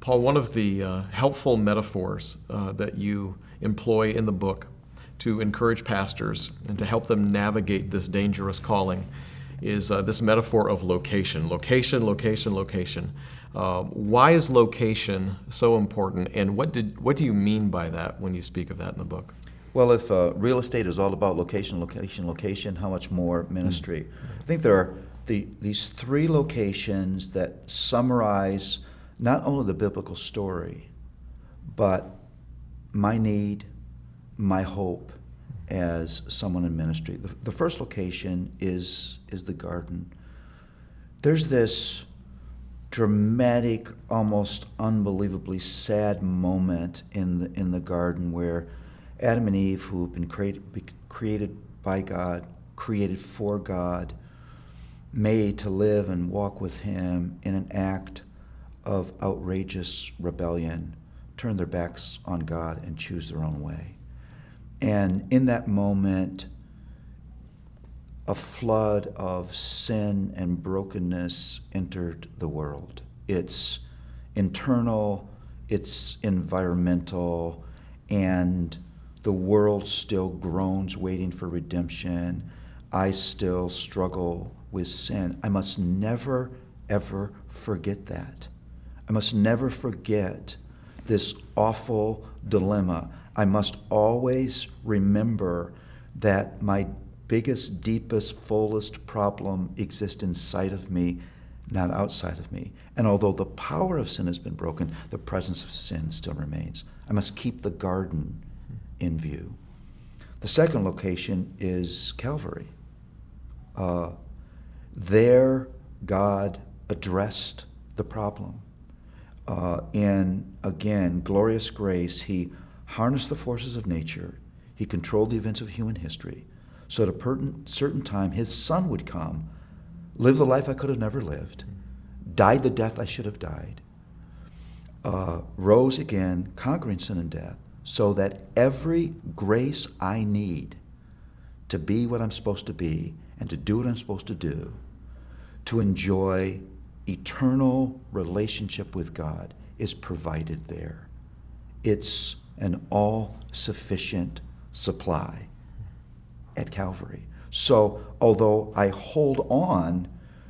Paul, one of the helpful metaphors that you employ in the book to encourage pastors and to help them navigate this dangerous calling is this metaphor of location. Location, location, location. Why is location so important, and what do you mean by that when you speak of that in the book? Well, if real estate is all about location, location, location, how much more ministry? I think there are these three locations that summarize not only the biblical story, but my need, my hope as someone in ministry. The first location is the garden. There's this dramatic, almost unbelievably sad moment in the garden where Adam and Eve, who have been created by God, created for God, made to live and walk with Him in an act of outrageous rebellion, turn their backs on God and choose their own way. And in that moment, a flood of sin and brokenness entered the world. It's internal, it's environmental, and the world still groans waiting for redemption. I still struggle with sin. I must never, ever forget that. I must never forget this awful dilemma. I must always remember that my biggest, deepest, fullest problem exists inside of me, not outside of me. And although the power of sin has been broken, the presence of sin still remains. I must keep the garden in view. The second location is Calvary. There, God addressed the problem. In, again, glorious grace, He harnessed the forces of nature. He controlled the events of human history. So at a certain time, His Son would come, live the life I could have never lived, died the death I should have died, rose again, conquering sin and death, so that every grace I need to be what I'm supposed to be and to do what I'm supposed to do, to enjoy eternal relationship with God, is provided there. It's an all-sufficient supply at Calvary. So although I hold on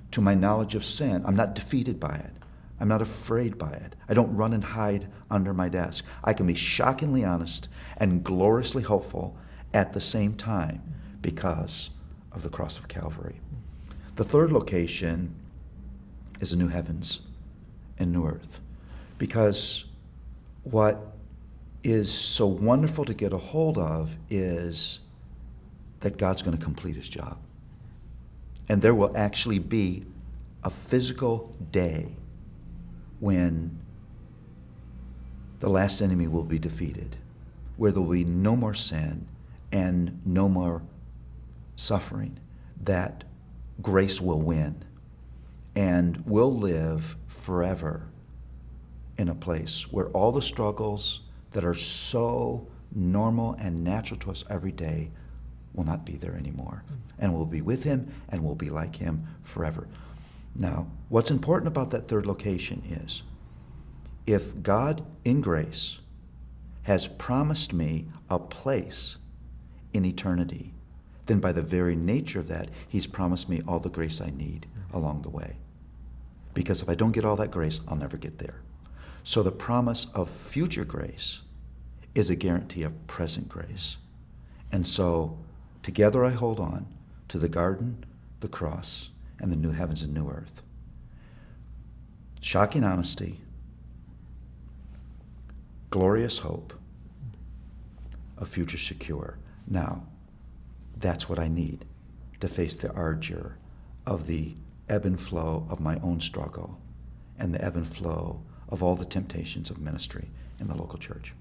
to my knowledge of sin, I'm not defeated by it. I'm not afraid by it. I don't run and hide under my desk. I can be shockingly honest and gloriously hopeful at the same time because of the cross of Calvary. The third location is the new heavens and new earth, because what is so wonderful to get a hold of is that God's going to complete His job. And there will actually be a physical day when the last enemy will be defeated, where there will be no more sin and no more suffering, that grace will win, and we'll live forever in a place where all the struggles that are so normal and natural to us every day will not be there anymore. And we'll be with Him and we'll be like Him forever. Now, what's important about that third location is, if God in grace has promised me a place in eternity, then by the very nature of that, He's promised me all the grace I need along the way. Because if I don't get all that grace, I'll never get there. So the promise of future grace is a guarantee of present grace. And so together I hold on to the garden, the cross, and the new heavens and new earth. Shocking honesty, glorious hope, a future secure. Now, that's what I need to face the ardor of the ebb and flow of my own struggle and the ebb and flow of all the temptations of ministry in the local church.